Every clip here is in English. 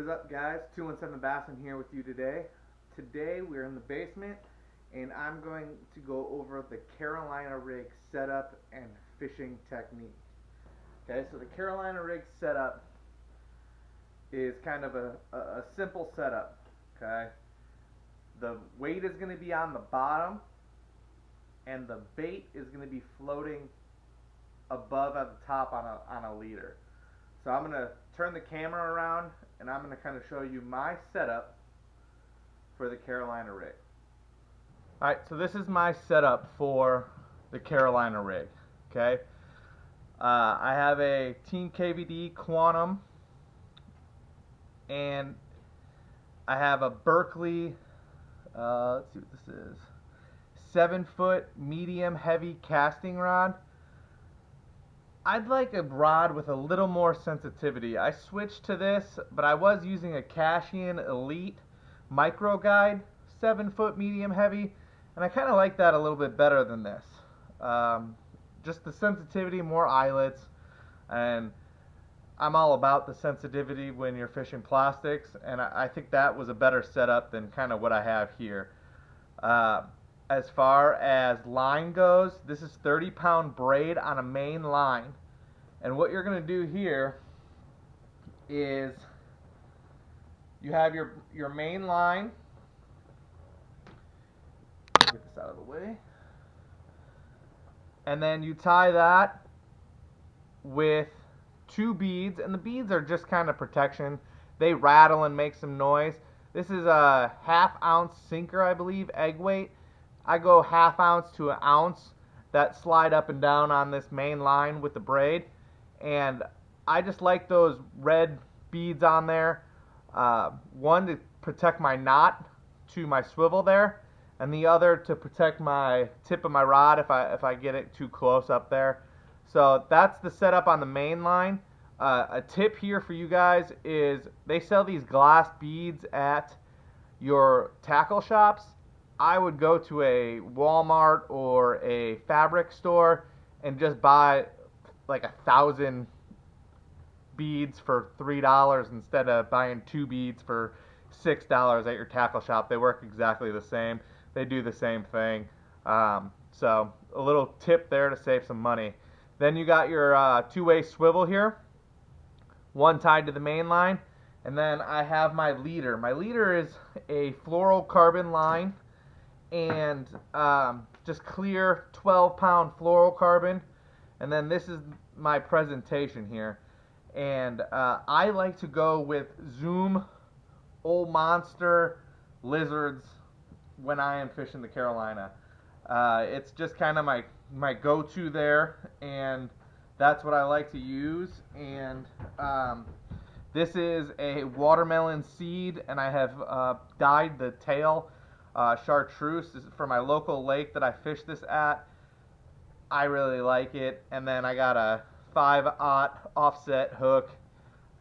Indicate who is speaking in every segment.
Speaker 1: up, guys? 217 Bassin here with you today. Today we're in the basement and I'm going to go over the Carolina rig setup and fishing technique. Okay, so the Carolina rig setup is kind of a simple setup. Okay, the weight is going to be on the bottom and the bait is going to be floating above at the top on a leader. So I'm going to turn the camera around and I'm going to kind of show you my setup for the Carolina rig. Alright, so this is my setup for the Carolina rig. Okay, I have a Team KVD Quantum and I have a Berkley, let's see what this is, 7-foot medium heavy casting rod. I'd like a rod with a little more sensitivity. I switched to this, but I was using a Cashion Elite Micro Guide, 7-foot medium heavy, and I kind of like that a little bit better than this. Just the sensitivity, more eyelets, and I'm all about the sensitivity when you're fishing plastics, and I think that was a better setup than kind of what I have here. As far as line goes, this is 30-pound braid on a main line. And what you're going to do here is you have your main line. Get this out of the way. And then you tie that with 2 beads. And the beads are just kind of protection. They rattle and make some noise. This is a 1/2 ounce sinker, I believe, egg weight. I go 1/2 ounce to 1 ounce that slide up and down on this main line with the braid, and I just like those red beads on there. One to protect my knot to my swivel there, and the other to protect my tip of my rod if I get it too close up there. So that's the setup on the main line. A tip here for you guys is they sell these glass beads at your tackle shops. I would go to a Walmart or a fabric store and just buy like 1,000 beads for $3 instead of buying 2 beads for $6 at your tackle shop. They work exactly the same. They do the same thing. So a little tip there to save some money. Then you got your 2-way swivel here, one tied to the main line, and then I have my leader. My leader is a Flourocarbon line, and just clear 12-pound fluorocarbon. And then this is my presentation here, and I like to go with Zoom Old Monster lizards when I am fishing the Carolina. It's just kind of my go-to there, and that's what I like to use. And this is a watermelon seed, and I have dyed the tail chartreuse. This is for my local lake that I fish this at. I really like it. And then I got a 5/0 offset hook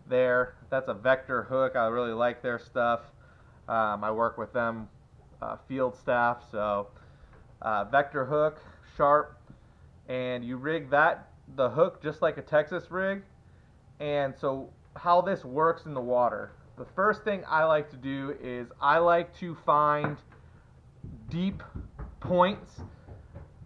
Speaker 1: there. That's a vector hook. I really like their stuff. I work with them field staff, so vector hook, sharp, and you rig the hook just like a Texas rig. And so how this works in the water, the first thing I like to do is I like to find deep points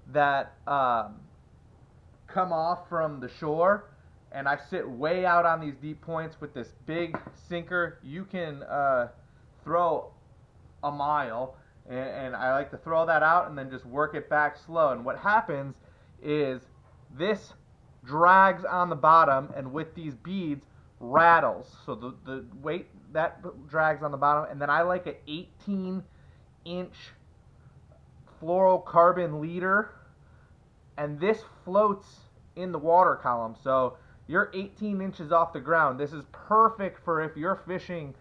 Speaker 1: that come off from the shore, and I sit way out on these deep points with this big sinker. You can throw a mile, and I like to throw that out and then just work it back slow. And what happens is this drags on the bottom, and with these beads rattles, so the weight that drags on the bottom. And then I like an 18-inch fluorocarbon leader, and this floats in the water column, so you're 18 inches off the ground. This is perfect for if you're fishing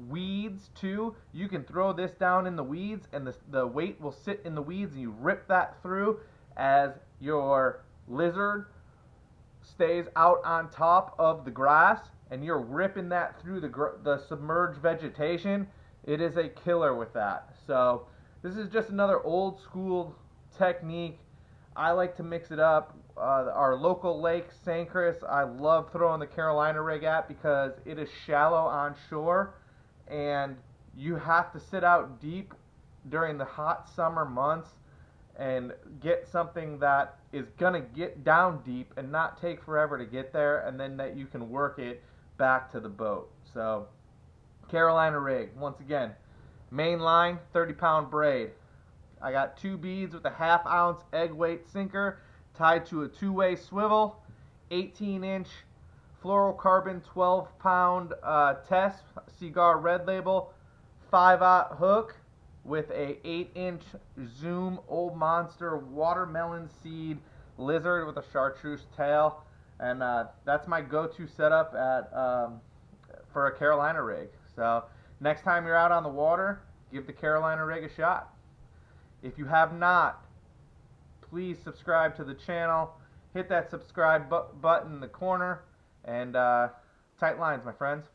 Speaker 1: weeds too. You can throw this down in the weeds, and the weight will sit in the weeds, and you rip that through as your lizard stays out on top of the grass, and you're ripping that through the submerged vegetation. It is a killer with that. So this is just another old school technique. I like to mix it up. Our local lake, St. Chris, I love throwing the Carolina rig at because it is shallow on shore, and you have to sit out deep during the hot summer months and get something that is gonna get down deep and not take forever to get there, and then that you can work it back to the boat. So Carolina rig, once again, main line, 30-pound braid. I got 2 beads with a 1/2 ounce egg weight sinker tied to a 2-way swivel, 18-inch Flourocarbon 12-pound test, Seaguar red label, 5/0 hook with a 8-inch Zoom Old Monster watermelon seed lizard with a chartreuse tail. And that's my go-to setup for a Carolina rig. So next time you're out on the water, give the Carolina rig a shot. If you have not, please subscribe to the channel. Hit that subscribe button in the corner. And tight lines, my friends.